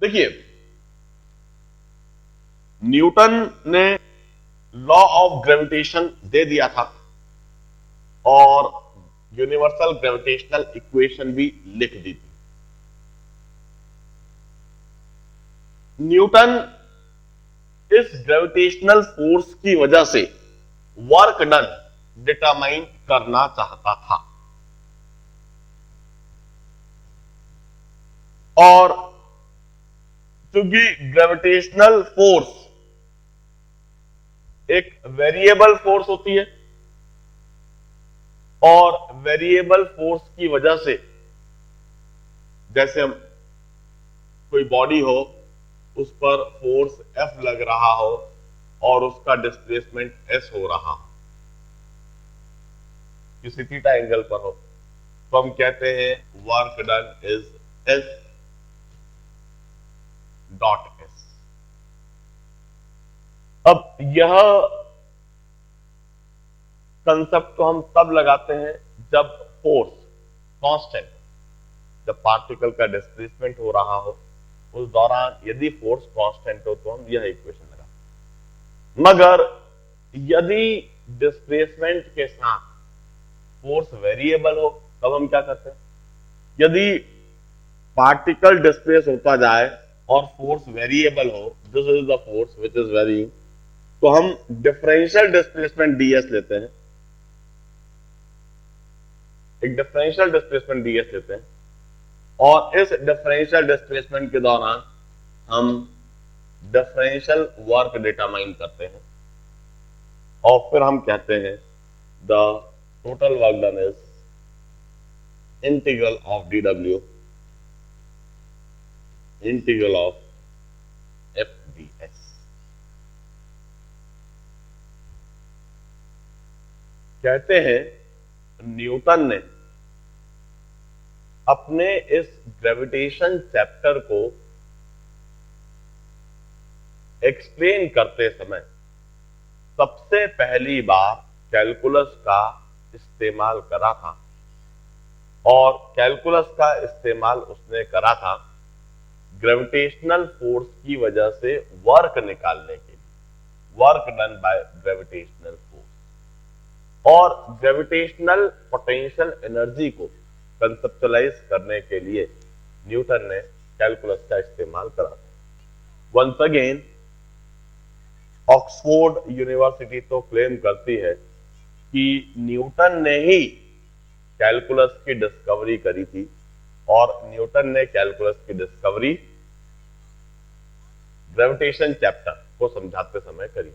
देखिए, न्यूटन ने law of gravitation दे दिया था और यूनिवर्सल ग्रेविटेशनल इक्वेशन भी लिख दी थी। न्यूटन इस ग्रेविटेशनल फोर्स की वजह से वर्क डन डिटरमाइन करना चाहता था और क्योंकि ग्रेविटेशनल फोर्स एक वेरिएबल फोर्स होती है और वेरिएबल फोर्स की वजह से, जैसे हम कोई बॉडी हो उस पर फोर्स F लग रहा हो और उसका डिस्प्लेसमेंट S हो रहा हो, किसी थीटा एंगल पर हो, तो हम कहते हैं work done is S dot S। अब यह कंसेप्ट को हम तब लगाते हैं जब फोर्स कांस्टेंट, जब पार्टिकल का डिस्प्लेसमेंट हो रहा हो उस दौरान यदि फोर्स कांस्टेंट हो तो हम यह इक्वेशन लगाते हैं। मगर यदि डिस्प्लेसमेंट के साथ फोर्स वेरिएबल हो तब हम क्या करते हैं? यदि पार्टिकल डिस्प्लेस होता जाए और फोर्स वेरिएबल हो, this is the force which is varying, तो हम डिफरेंशियल डिस्प्लेसमेंट ds लेते हैं, एक डिफरेंशियल डिस्प्लेसमेंट ds लेते हैं और इस डिफरेंशियल डिस्प्लेसमेंट के दौरान हम डिफरेंशियल वर्क डिटरमाइन करते हैं और फिर हम कहते हैं the total work done is integral of dw integral of f ds। कहते हैं न्यूटन ने अपने इस ग्रेविटेशन चैप्टर को एक्सप्लेन करते समय सबसे पहली बार कैलकुलस का इस्तेमाल करा था और कैलकुलस का इस्तेमाल उसने करा था ग्रेविटेशनल फोर्स की वजह से वर्क निकालने के लिए, work done by gravitational force, और ग्रेविटेशनल पोटेंशियल एनर्जी को कंसेप्चुअलाइज करने के लिए न्यूटन ने कैलकुलस का इस्तेमाल करा था। वंस अगेन ऑक्सफोर्ड यूनिवर्सिटी तो क्लेम करती है कि न्यूटन ने ही कैलकुलस की डिस्कवरी करी थी और न्यूटन ने कैलकुलस की डिस्कवरी ग्रेविटेशन चैप्टर को समझाते समय करी।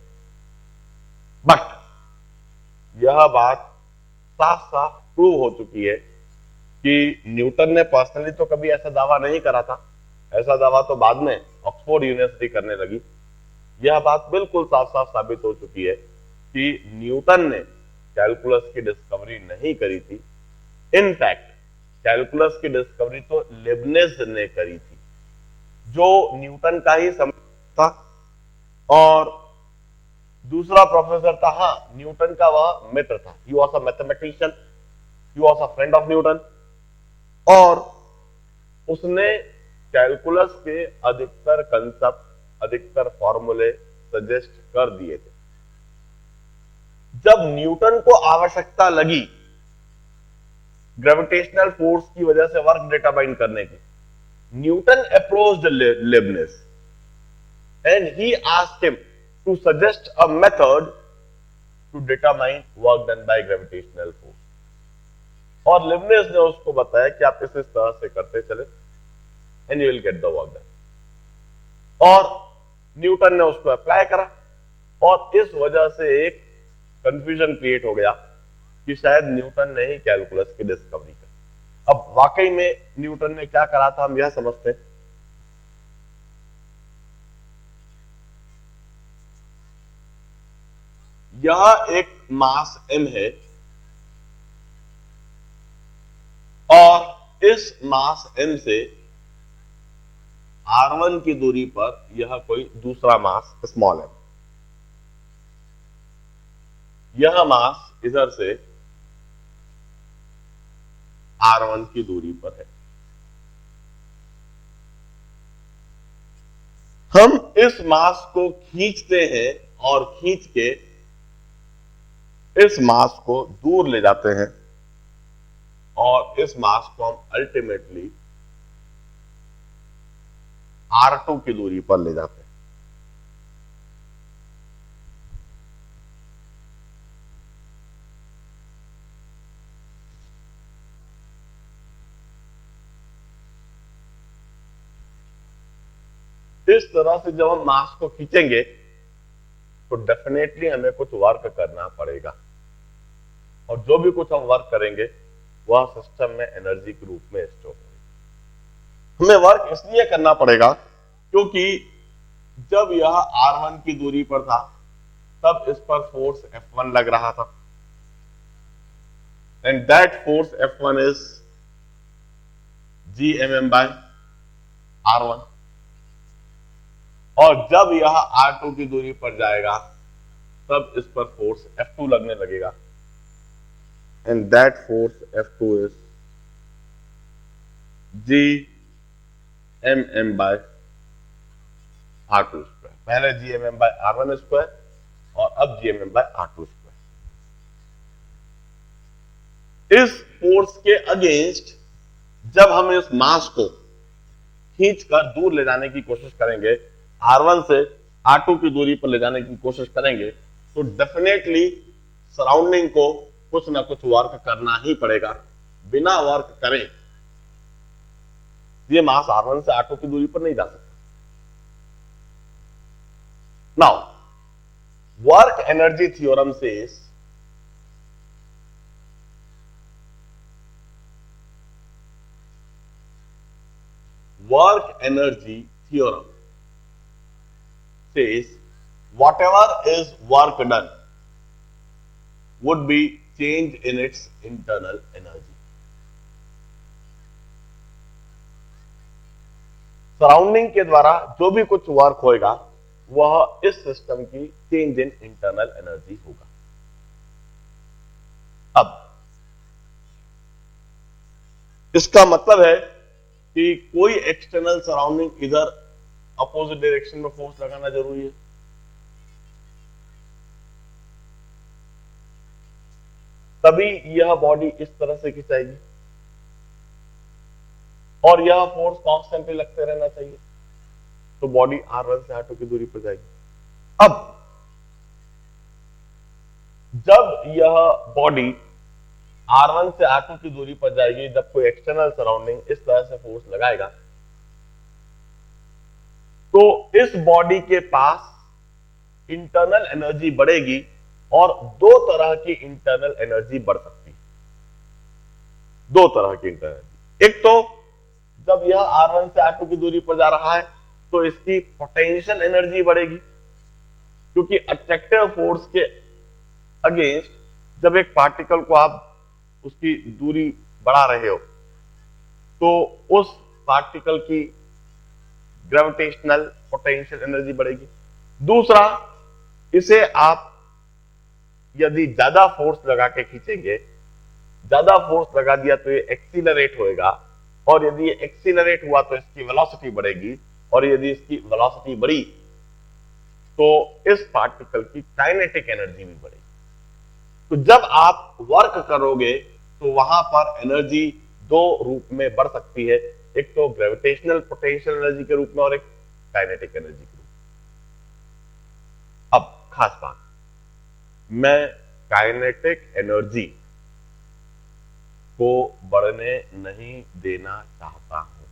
बट यह बात साफ साफ प्रूव हो चुकी है कि न्यूटन ने पर्सनली तो कभी ऐसा दावा नहीं करा था, ऐसा दावा तो बाद में ऑक्सफोर्ड यूनिवर्सिटी करने लगी। यह बात बिल्कुल साफ साफ साबित हो चुकी है कि न्यूटन ने कैलकुलस की डिस्कवरी नहीं करी थी। इनफैक्ट कैलकुलस की डिस्कवरी तो लेबनिज ने करी थी, जो न्यूटन का ही समझ था और दूसरा प्रोफेसर था, हाँ न्यूटन का वह मित्र था, he was a mathematician, he was a friend of Newton, और उसने कैलकुलस के अधिकतर कंसेप्ट, अधिकतर फॉर्मूले सजेस्ट कर दिए थे। जब न्यूटन को आवश्यकता लगी ग्रेविटेशनल फोर्स की वजह से वर्क डिटरमाइन करने की, Newton approached Leibniz and he asked him to suggest a method to determine work done by gravitational force, और लेबनिज ने उसको बताया कि आप इस तरह से करते चले and you will get the work done, और न्यूटन ने उसको अप्लाई करा और इस वजह से एक कंफ्यूजन क्रिएट हो गया कि शायद न्यूटन ने ही कैलकुलस की डिस्कवरी की। अब वाकई में न्यूटन ने क्या करा था हम यह समझते हैं। यह एक मास m है और इस मास m से r1 की दूरी पर यह कोई दूसरा मास स्मॉल m, यह मास इधर से r1 की दूरी पर है। हम इस मास को खींचते हैं और खींच के इस मास को दूर ले जाते हैं और इस मास को हम अल्टीमेटली R2 की दूरी पर ले जाते हैं। इस तरह से जब हम मास को खींचेंगे तो डेफिनेटली हमें कुछ वर्क करना पड़ेगा और जो भी कुछ हम वर्क करेंगे वह सिस्टम में एनर्जी के रूप में स्टोर होगा। हमें वर्क इसलिए करना पड़ेगा क्योंकि जब यह R1 की दूरी पर था तब इस पर फोर्स F1 लग रहा था and that force F1 is Gmm by R1 और जब यह R2 की दूरी पर जाएगा तब इस पर फोर्स F2 लगने लगेगा and that force F2 is Gmm by R2 square. पहले Gmm by R1 स्क्वायर और अब Gmm by R2 स्क्वायर। इस फोर्स के अगेंस्ट जब हम इस मास को खींचकर दूर ले जाने की कोशिश करेंगे, R1 से R2 की दूरी पर ले जाने की कोशिश करेंगे, तो डेफिनेटली सराउंडिंग को कुछ ना कुछ वर्क करना ही पड़ेगा। बिना वर्क करे ये मास R1 से R2 की दूरी पर नहीं जा सकता। Now work energy theorem says work energy theorem says whatever is work done would be change in its internal energy. Surrounding के द्वारा जो भी कुछ वर्क होएगा वह इस सिस्टम की चेंज इन इंटरनल एनर्जी होगा। अब इसका मतलब है कि कोई एक्सटर्नल सराउंडिंग इधर अपोजिट डायरेक्शन में फोर्स लगाना जरूरी है, तभी यह बॉडी इस तरह से खिंचाएगी और यह फोर्स कांस्टेंटली लगते रहना चाहिए, तो बॉडी R1 से R2 की दूरी पर जाएगी। अब जब यह बॉडी R1 से R2 की दूरी पर जाएगी, जब कोई एक्सटर्नल सराउंडिंग इस तरह से फोर्स लगाएगा, तो इस बॉडी के पास इंटरनल एनर्जी बढ़ेगी और दो तरह की इंटरनल एनर्जी बढ़ सकती है। दो तरह की इंटरनल एनर्जी, एक तो जब यह R1 से R2 की दूरी पर जा रहा है तो इसकी पोटेंशियल एनर्जी बढ़ेगी, क्योंकि अट्रैक्टिव फोर्स के अगेंस्ट जब एक पार्टिकल को आप उसकी दूरी बढ़ा रहे हो तो उस पार्टिकल की ग्रेविटेशनल पोटेंशियल एनर्जी बढ़ेगी। दूसरा, इसे आप यदि ज्यादा फोर्स लगा के खींचेंगे, ज्यादा फोर्स लगा दिया तो ये एक्सीलरेट होएगा और यदि ये एक्सीलरेट हुआ तो इसकी वेलोसिटी बढ़ेगी और यदि इसकी वेलोसिटी बढ़ी तो इस पार्टिकल की काइनेटिक एनर्जी भी बढ़ेगी। तो जब आप वर्क करोगे तो वहां पर एनर्जी दो रूप में बढ़ सकती है, एक तो ग्रेविटेशनल पोटेंशियल एनर्जी के रूप में और एक काइनेटिक एनर्जी के रूप में। अब खास बात, मैं काइनेटिक एनर्जी को बढ़ने नहीं देना चाहता हूं।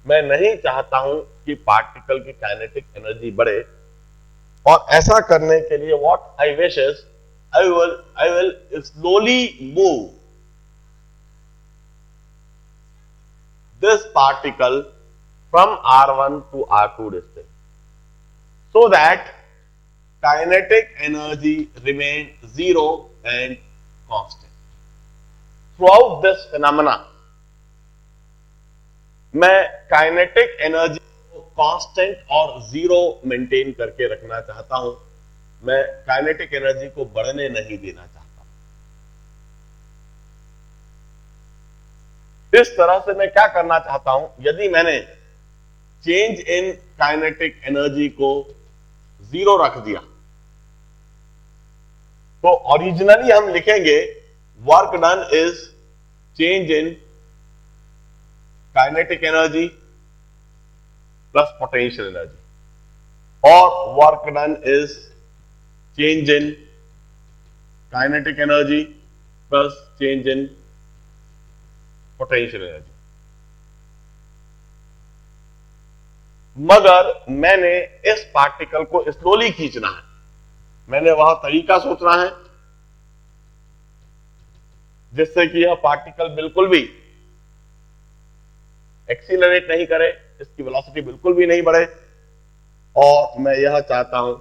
मैं नहीं चाहता हूं कि पार्टिकल की काइनेटिक एनर्जी बढ़े और ऐसा करने के लिए what I wish is I will slowly move this particle from R1 to R2 distance so that kinetic energy remain zero and constant. Throughout this phenomena, मैं काइनेटिक एनर्जी को constant और zero maintain करके रखना चाहता हूं। मैं kinetic energy को बढ़ने नहीं देना चाहता। इस तरह से मैं क्या करना चाहता हूं, यदि मैंने चेंज इन काइनेटिक एनर्जी को 0 रख दिया, तो ओरिजिनली हम लिखेंगे work done is change in kinetic energy plus potential energy, और work done is change in kinetic energy plus change in potential energy. मगर मैंने इस पार्टिकल को स्लोली खींचना है, मैंने वह तरीका सोचना है जिससे कि यह पार्टिकल बिल्कुल भी एक्सीलरेट नहीं करे, इसकी वेलोसिटी बिल्कुल भी नहीं बढ़े, और मैं यह चाहता हूं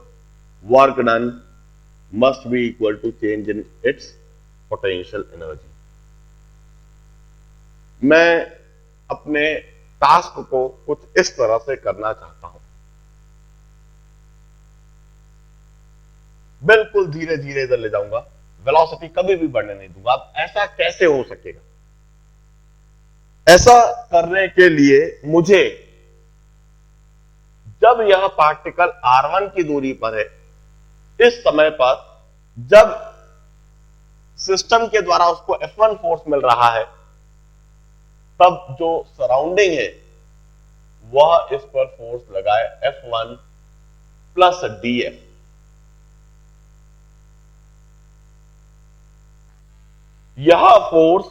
work done must be equal to change in its potential energy. मैं अपने टास्क को कुछ इस तरह से करना चाहता हूं, बिल्कुल धीरे धीरे इधर ले जाऊंगा, वेलोसिटी कभी भी बढ़ने नहीं दूंगा। अब ऐसा कैसे हो सकेगा? ऐसा करने के लिए मुझे, जब यह पार्टिकल r1 की दूरी पर है, इस समय पर जब सिस्टम के द्वारा उसको F1 फोर्स मिल रहा है, तब जो सराउंडिंग है वह इस पर फोर्स लगाए F1 प्लस dF। यह फोर्स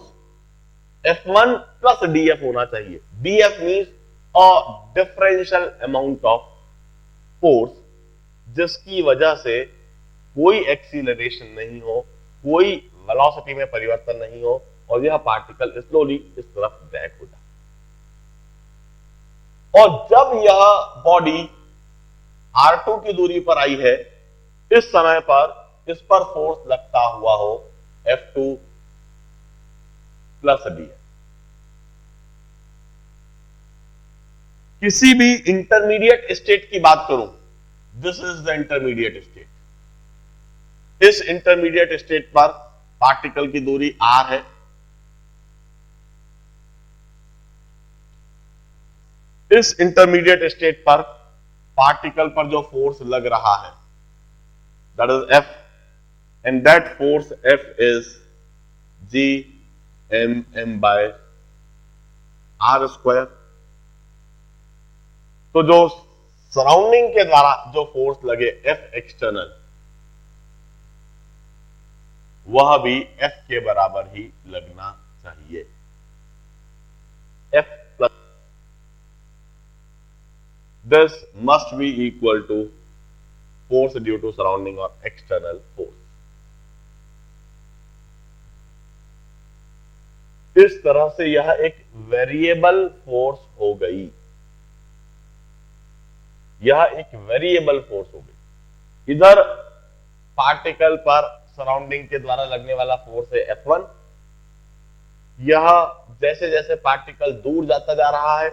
F1 प्लस dF होना चाहिए। dF means a differential amount of force, जिसकी वजह से कोई एक्सीलरेशन नहीं हो, कोई वेलोसिटी में परिवर्तन नहीं हो, और यह पार्टिकल स्लोली इस तरफ बैक हो जाए। और जब यह बॉडी R2 की दूरी पर आई है, इस समय पर इस पर फोर्स लगता हुआ हो F2 प्लस dF। किसी भी इंटरमीडिएट स्टेट की बात करूं, this is the intermediate state. इस इंटरमीडिएट स्टेट पर पार्टिकल की दूरी r है, इस इंटरमीडिएट स्टेट पर पार्टिकल पर जो फोर्स लग रहा है that is F, and that force F is Gmm by r square. तो जो सराउंडिंग के द्वारा जो फोर्स लगे F एक्सटर्नल, वह भी F के बराबर ही लगना चाहिए। F plus this must be equal to force due to surrounding or external force। इस तरह से यह एक वेरिएबल फोर्स हो गई, यह एक वेरिएबल फोर्स हो गई। इधर पार्टिकल पर सराउंडिंग के द्वारा लगने वाला फोर्स है F1, यह जैसे जैसे पार्टिकल दूर जाता जा रहा है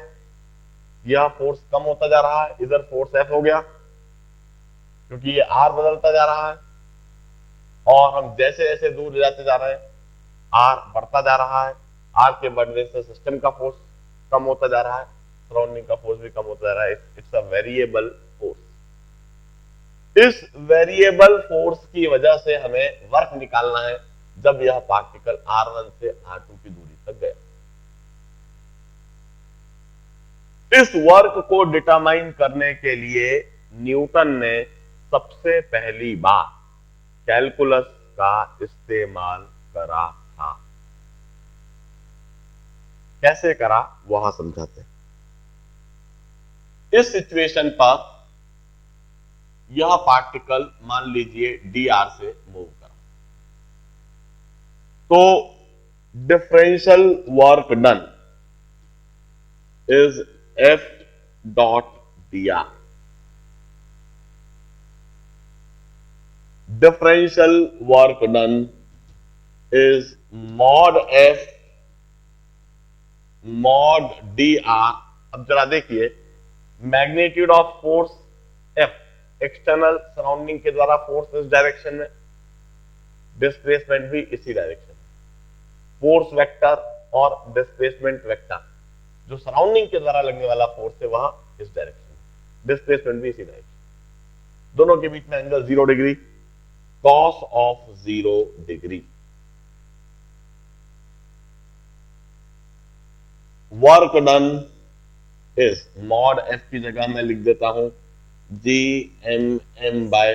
यह फोर्स कम होता जा रहा है, इधर फोर्स F हो गया क्योंकि ये R बदलता जा रहा है, और हम जैसे जैसे दूर जाते जा रहे हैं R बढ़ता जा रहा है। R के बढ़ने से सिस्टम का फोर्स कम होता जा रहा है, सराउंडिंग का फोर्स भी कम होता जा रहा है। It's a variable force. इस वेरिएबल फोर्स की वजह से हमें वर्क निकालना है जब यह पार्टिकल R1 से R2 की दूरी तक गया। इस वर्क को डिटरमाइन करने के लिए न्यूटन ने सबसे पहली बार कैलकुलस का इस्तेमाल करा था। कैसे करा वहां समझाते हैं। इस सिचुएशन पर यह पार्टिकल मान लीजिए dr से मूव करा, तो differential work done is F dot dr। Differential work done is mod F mod dr। अब जरा देखिए, magnitude of force F, external surrounding के द्वारा फोर्स इस डायरेक्शन में, डिस्प्लेसमेंट भी इसी डायरेक्शन में। फोर्स वेक्टर और डिस्प्लेसमेंट वेक्टर, जो सराउंडिंग के द्वारा लगने वाला फोर्स है वह इस डायरेक्शन में, डिस्प्लेसमेंट भी इसी डायरेक्शन, दोनों के बीच में angle 0 degree, cos of 0 degree. Work done is, mod F की जगह मैं लिख देता हूं G M M by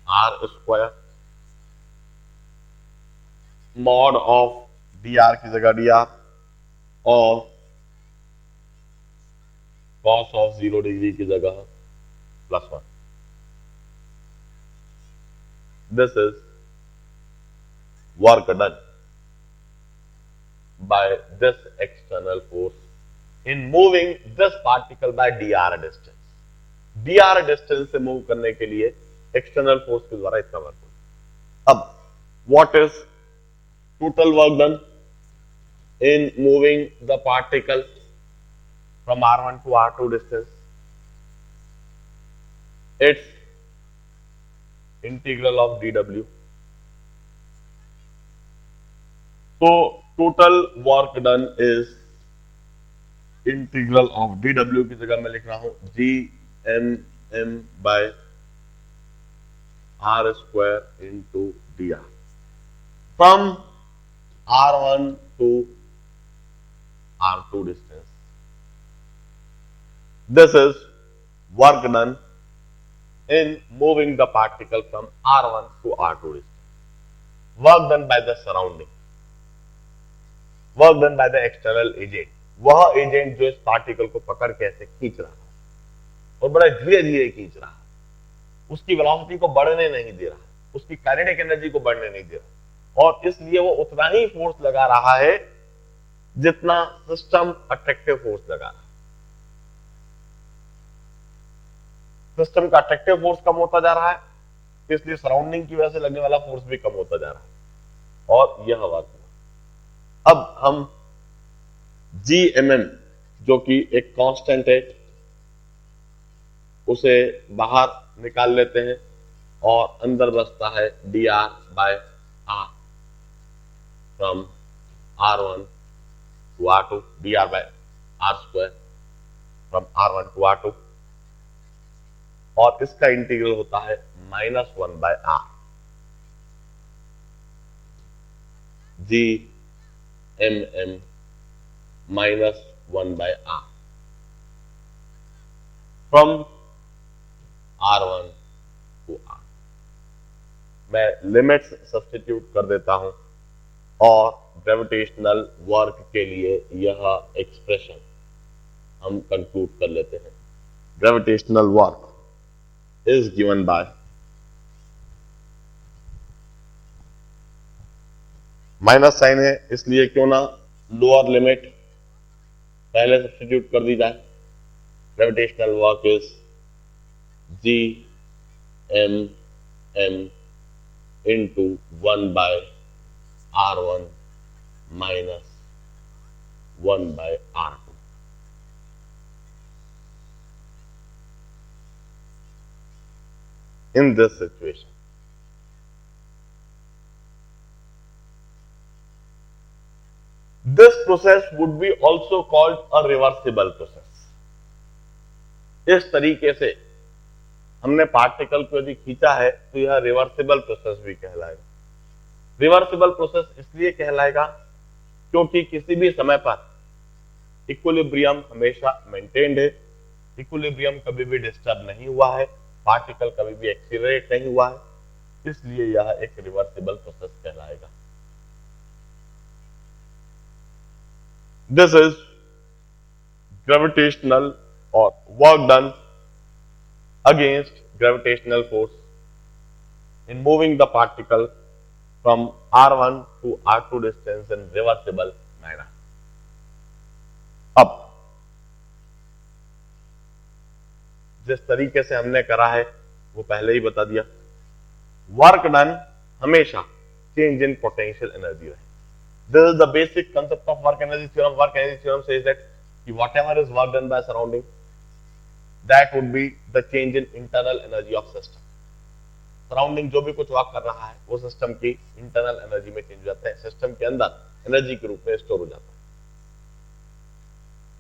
R square, mod of D R की जगह डी आर, और cos ऑफ 0 डिग्री की जगह +1। This is work done by this external force in moving this particle by dr distance। dr distance से move करने के लिए external force के द्वारा इतना वर्क होगा। अब what is total work done in moving the particle from r1 to r2 distance? It's integral of dw। so total work done is integral of dw की जगह मैं लिख रहा हूं G M M by R square into D R, from r1 to r2 distance. This is work done in moving the particle from r1 to r2 distance. Work done by the surrounding, work done by the external agent, वह agent जो इस particle को पकड़ के ऐसे खींच रहा है और बड़ा धीरे धीरे खींच रहा है, उसकी वेलोसिटी को बढ़ने नहीं दे रहा, उसकी काइनेटिक एनर्जी को बढ़ने नहीं दे रहा, और इसलिए वो उतना ही फोर्स लगा रहा है जितना सिस्टम अट्रैक्टिव फोर्स लगा रहा है। सिस्टम का अट्रैक्टिव फोर्स कम होता जा रहा है, इसलिए सराउंडिंग की वजह से लगने वाला फोर्स भी कम होता जा रहा है, और यह वर्क हुआ। अब हम GMM जो कि एक कांस्टेंट है उसे बाहर निकाल लेते हैं और अंदर बचता है dr बाय r, फ्रॉम r1 to r2, dr by r square from r1 to r2, और इसका इंटीग्रल होता है -1 by r, GMM -1 by r from r1 to r। मैं लिमिट्स सब्स्टिट्यूट कर देता हूं और ग्रेविटेशनल वर्क के लिए यह एक्सप्रेशन हम कंक्लूड कर लेते हैं। Gravitational work is given by minus sign है, इसलिए क्यों ना लोअर लिमिट पहले सब्स्टिट्यूट कर दी जाए। Gravitational work is G M M into 1 by r1 minus 1 by r2। In this situation this process would be also called a reversible process। इस तरीके से हमने पार्टिकल को यदि खींचा है तो यह रिवर्सिबल प्रोसेस भी कहलाएगा। रिवर्सिबल प्रोसेस इसलिए कहलाएगा क्योंकि किसी भी समय पर इक्विलिब्रियम हमेशा मेंटेन्ड है, इक्विलिब्रियम कभी भी डिस्टर्ब नहीं हुआ है, पार्टिकल कभी भी एक्सीलरेट नहीं हुआ है, इसलिए यह एक रिवर्सिबल प्रोसेस कहलाएगा। This is gravitational or work done against gravitational force in moving the particle from r1 to r2 distance in reversible manner। अब जिस तरीके से हमने करा है वो पहले ही बता दिया। वर्क डन हमेशा चेंज इन पोटेंशियल एनर्जी रहे। This is the basic concept of work energy theorem। Work energy theorem says that whatever is work done by surrounding, that would be the change in internal energy of system। Surrounding जो भी कुछ work कर रहा है वो system की internal energy में change हो जाता है, सिस्टम के अंदर एनर्जी के रूप में स्टोर हो जाता है।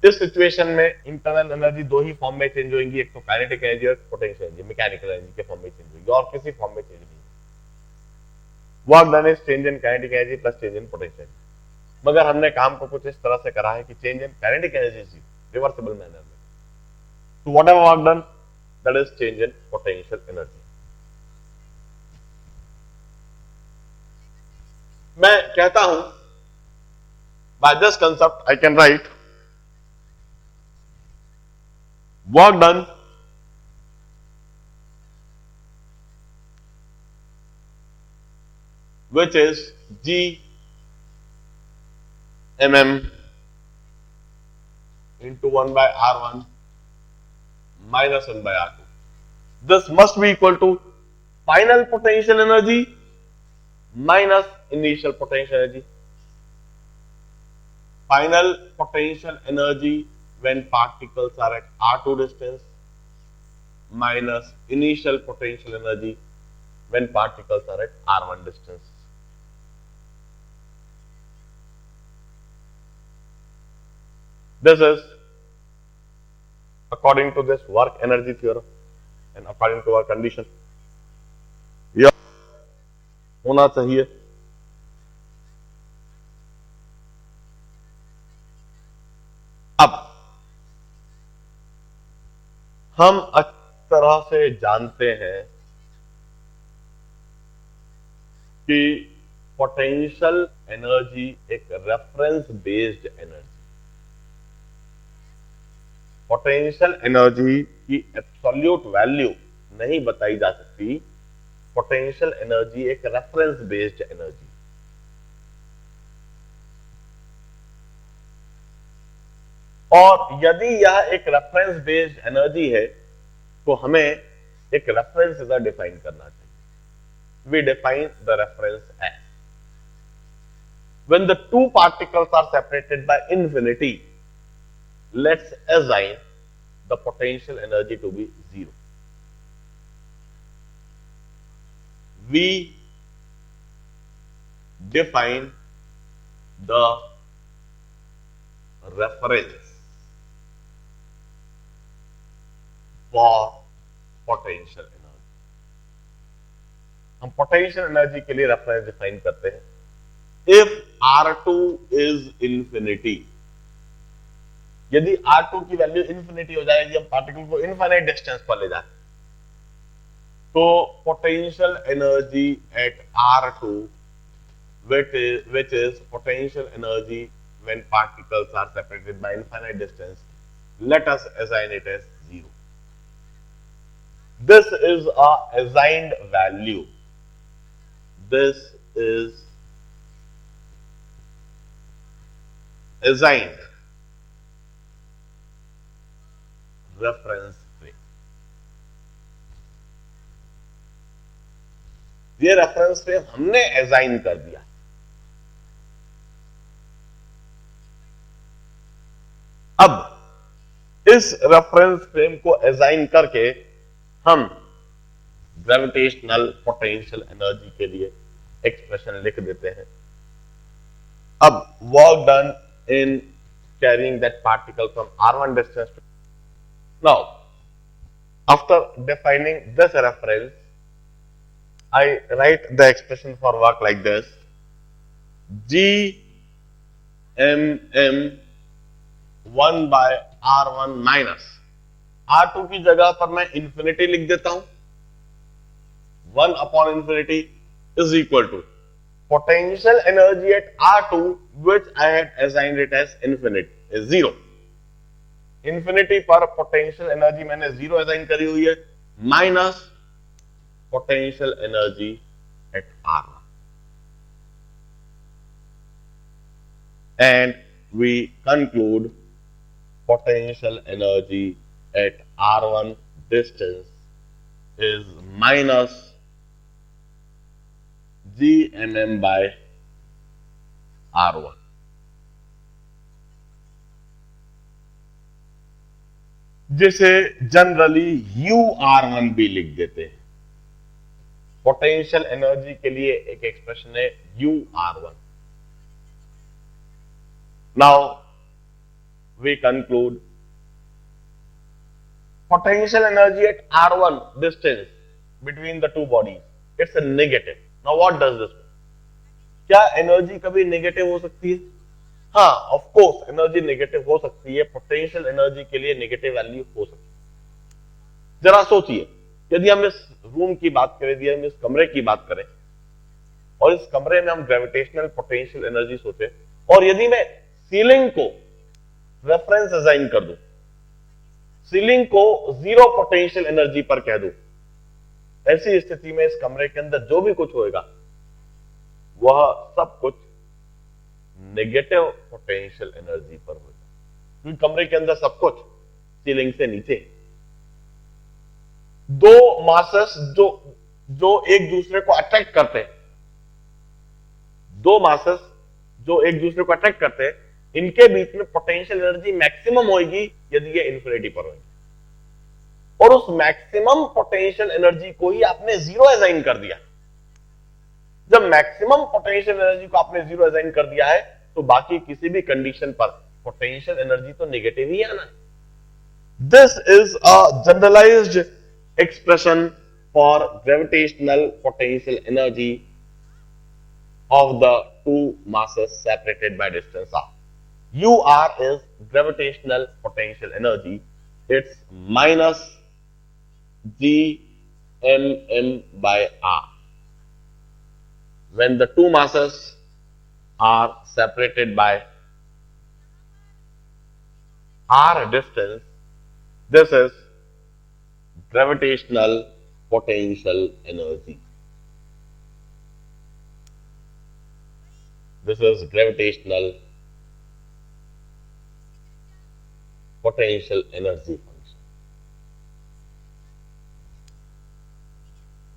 इस सिचुएशन में इंटरनल एनर्जी दो ही फॉर्म में चेंज होगी, एक तो काइनेटिक एनर्जी और पोटेंशियल एनर्जी, मैकेनिकल एनर्जी के फॉर्म में चेंज होगी और किसी फॉर्म में चेंज नहीं। Work done is change in kinetic energy plus change in potential energy. मगर हमने काम को कुछ इस तरह से करा है कि change in kinetic energy reversible manner में, तो whatever work done that is change in potential energy. मैं कहता हूं by this concept I can write work done which is G mm into 1 by R1 minus 1 by R2. This must be equal to final potential energy minus initial potential energy. Final potential energy when particles are at R2 distance minus initial potential energy when particles are at R1 distance. This is according to this work energy theorem and according to our condition. यह होना चाहिए। अब हम अच्छी तरह से जानते हैं कि पोटेंशियल एनर्जी एक reference based energy, potential energy की एब्सोल्यूट वैल्यू नहीं बताई जा सकती। पोटेंशियल एनर्जी एक रेफरेंस बेस्ड एनर्जी, और यदि यह एक रेफरेंस बेस्ड एनर्जी है तो हमें एक रेफरेंस इधर डिफाइन करना चाहिए। We define the reference as when the two particles are separated by infinity, let's assign the potential energy to be 0. We define the reference for potential energy. हम potential energy के लिए reference define करते हैं। If R2 is infinity, यदि R2 की value infinity हो जाएगी, हम पार्टिकल को इनफाइनाइट डिस्टेंस पर ले जाए, तो potential energy at R2 which is potential energy when particles are separated by infinite distance, let us assign it as 0. This is a assigned value. This is assigned reference frame. ये reference frame हमने assign कर दिया। अब इस reference frame को assign करके हम gravitational potential energy के लिए एक्सप्रेशन लिख देते हैं। अब work done in carrying that particle from R1 distance to... Now, after defining this reference, I write the expression for work like this: G mm 1 by R1 minus R2 की जगह पर मैं इंफिनिटी लिख देता हूं, 1 upon infinity is equal to potential energy at R2 which I had assigned it as infinite is 0. Infinity पर potential energy मैंने 0 assign करी हुई है, minus potential energy at R1, and we conclude potential energy at R1 distance is minus Gmm by R1. जिसे generally UR1 भी लिख देते हैं। पोटेंशियल एनर्जी के लिए एक एक्सप्रेशन है UR1। Now we conclude potential energy at R1 distance between the two bodies, it's a negative. Now what does this mean? क्या एनर्जी कभी नेगेटिव हो सकती है? हाँ, ऑफ कोर्स एनर्जी नेगेटिव हो सकती है, पोटेंशियल एनर्जी के लिए नेगेटिव वैल्यू हो सकती है। जरा सोचिए, यदि हम इस रूम की बात करें, यदि हम इस कमरे की बात करें और इस कमरे में हम ग्रेविटेशनल पोटेंशियल एनर्जी सोचे, और यदि मैं सीलिंग को रेफरेंस असाइन कर दूं, सीलिंग को जीरो पोटेंशियल एनर्जी पर कह दूं, ऐसी स्थिति में इस कमरे के अंदर जो भी कुछ होएगा वह सब कुछ नेगेटिव पोटेंशियल एनर्जी पर होगा, क्योंकि कमरे के अंदर सब कुछ सीलिंग से नीचे। दो मासेस जो एक दूसरे को अट्रैक्ट करते हैं, दो मासेस जो एक दूसरे को अट्रैक्ट करते हैं, इनके बीच में पोटेंशियल एनर्जी मैक्सिमम होगी यदि ये इन्फिनिटी पर होगी, और उस मैक्सिमम पोटेंशियल एनर्जी को ही आपने जीरो असाइन कर दिया। जब मैक्सिमम पोटेंशियल एनर्जी को आपने जीरो असाइन कर दिया है, तो बाकी किसी भी कंडीशन पर पोटेंशियल एनर्जी तो नेगेटिव ही आना है। This is a generalised expression for gravitational potential energy of the two masses separated by distance r. UR is gravitational potential energy. It's minus Gmm by r. When the two masses are separated by r distance, this is gravitational potential energy. This is gravitational potential energy function.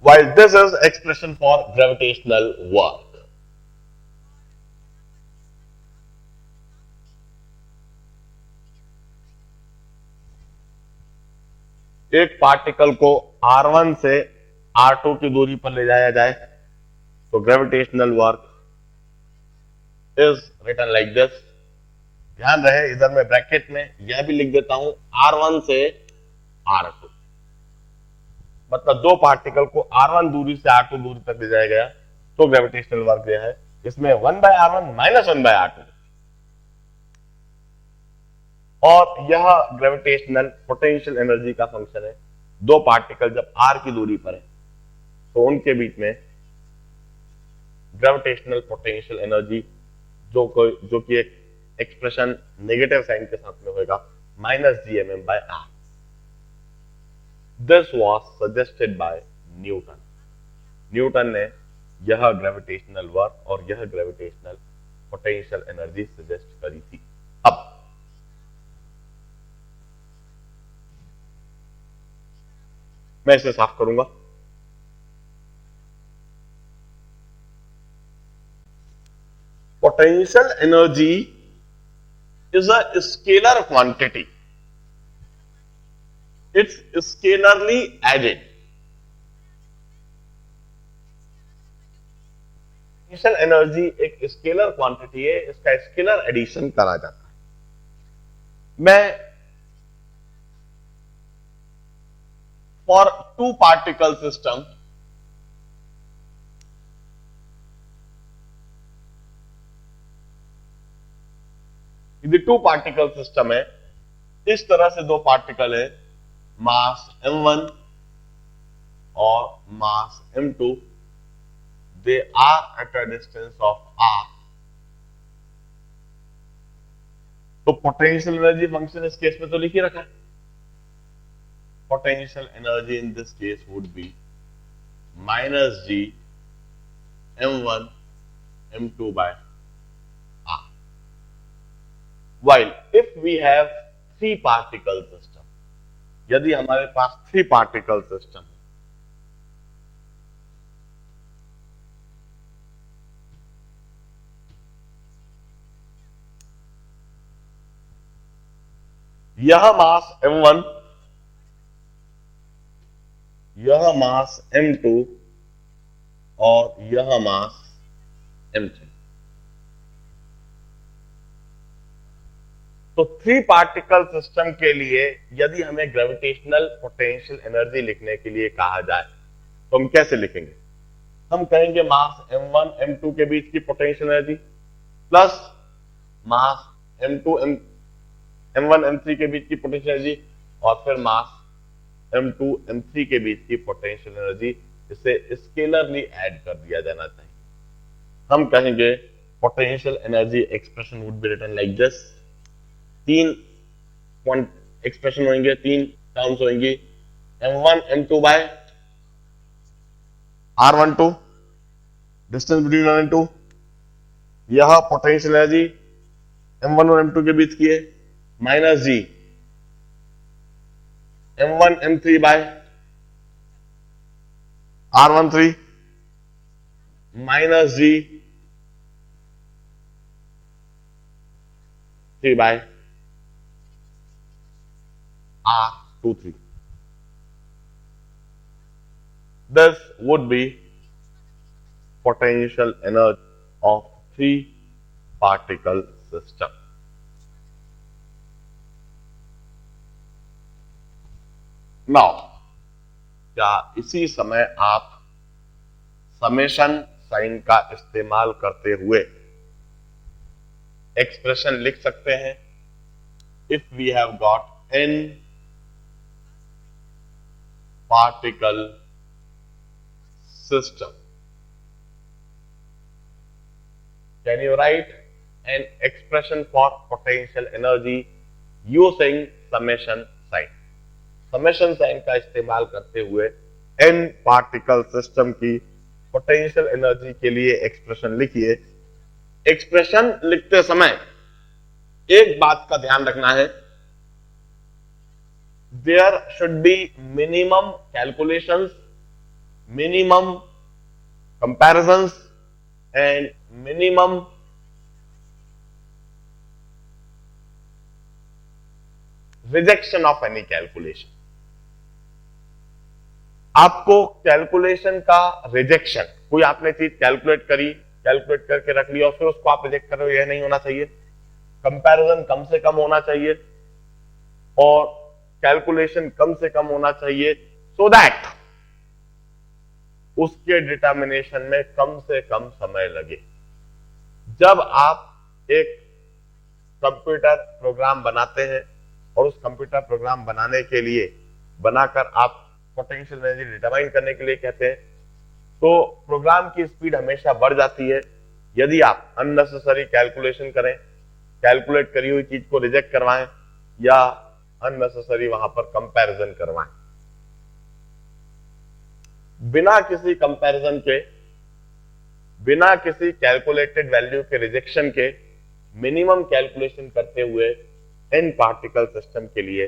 While this is expression for gravitational work. एक particle को R1 से R2 की दूरी पर ले जाया जाए तो gravitational work is written like this. ध्यान रहे, इधर मैं ब्रैकेट में यह भी लिख देता हूं R1 से R2, मतलब दो पार्टिकल को R1 दूरी से R2 दूरी तक ले जाया गया तो ग्रेविटेशनल वर्क यह है, इसमें 1/R1 माइनस 1/R2, और यह ग्रेविटेशनल पोटेंशियल एनर्जी का फंक्शन है। दो पार्टिकल जब R की दूरी पर है तो उनके बीच में ग्रेविटेशनल पोटेंशियल एनर्जी जो कि एक एक्सप्रेशन नेगेटिव साइन के साथ में होगा, minus Gmm by r. This was suggested by Newton. Newton ने यह ग्रेविटेशनल वर्क और यह ग्रेविटेशनल पोटेंशियल एनर्जी सजेस्ट करी थी। अब मैं इसे साफ करूंगा। Potential energy is a scalar quantity. It's scalarly added. Potential energy एक स्केलर क्वांटिटी है, इसका स्केलर एडिशन करा जाता है। मैं for two particle system यदि टू पार्टिकल सिस्टम है, इस तरह से दो पार्टिकल है, मास m1 और mass m2, they are at a distance of r, तो पोटेंशियल एनर्जी फंक्शन इस केस में तो लिख ही रखा है। Potential energy in this case would be minus G m1 m2 by r. While if we have three particle system, यदि हमारे पास थ्री पार्टिकल सिस्टम है, यह मास m1, यह मास m2 और यह मास m3, तो 3 पार्टिकल सिस्टम के लिए यदि हमें ग्रेविटेशनल पोटेंशियल एनर्जी लिखने के लिए कहा जाए तो हम कैसे लिखेंगे? हम कहेंगे मास m1 m2 के बीच की potential energy plus mass m2 m1 m3 के बीच की पोटेंशियल एनर्जी और फिर मास m2 m3 के बीच की पोटेंशियल एनर्जी, इसे स्केलरली ऐड कर दिया जाना चाहिए। हम कहेंगे potential energy expression would be written like this. 3 expression होंगे, 3 टर्म्स होंगी, m1 m2 bye r12 distance between 1 and 2। यह पोटेंशियल एनर्जी m1 और m2 के बीच की है, minus G m1 m3 by r13 minus G 3 by r23। This would be potential energy of 3 particle system. Now, क्या इसी समय आप समेशन साइन का इस्तेमाल करते हुए एक्सप्रेशन लिख सकते हैं? If we have got n particle system, can you write an expression for potential energy using summation sign? Summation sign का इस्तेमाल करते हुए n पार्टिकल सिस्टम की पोटेंशियल एनर्जी के लिए एक्सप्रेशन लिखिए। एक्सप्रेशन लिखते समय एक बात का ध्यान रखना है, there should be minimum calculations, minimum comparisons and minimum rejection of any calculation. आपको कैलकुलेशन का रिजेक्शन, कोई आपने चीज कैलकुलेट करी, कैलकुलेट करके रख ली और फिर उसको आप रिजेक्ट कर रहे हो, यह नहीं होना चाहिए। कंपैरिजन कम से कम होना चाहिए और कैलकुलेशन कम से कम होना चाहिए, सो दैट उसके डिटर्मिनेशन में कम से कम समय लगे। जब आप एक कंप्यूटर प्रोग्राम बनाते हैं और उस कंप्यूटर प्रोग्राम बनाने के लिए बनाकर आप पोटेंशियल एनर्जी डिटरमाइन करने के लिए कहते हैं, तो प्रोग्राम की स्पीड हमेशा बढ़ जाती है यदि आप अननेसेसरी कैलकुलेशन करें, कैलकुलेट करी हुई चीज को रिजेक्ट करवाएं या अननेसेसरी वहां पर कंपैरिजन करवाएं। बिना किसी कंपैरिजन के, बिना किसी कैलकुलेटेड वैल्यू के रिजेक्शन के मिनिमम कैलकुलेशन करते हुए n पार्टिकल सिस्टम के लिए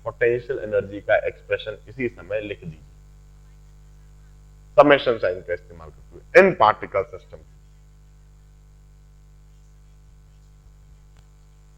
पोटेंशियल एनर्जी का एक्सप्रेशन इसी समय लिख दीजिए, समेशन साइन का इस्तेमाल करते हुए n पार्टिकल सिस्टम।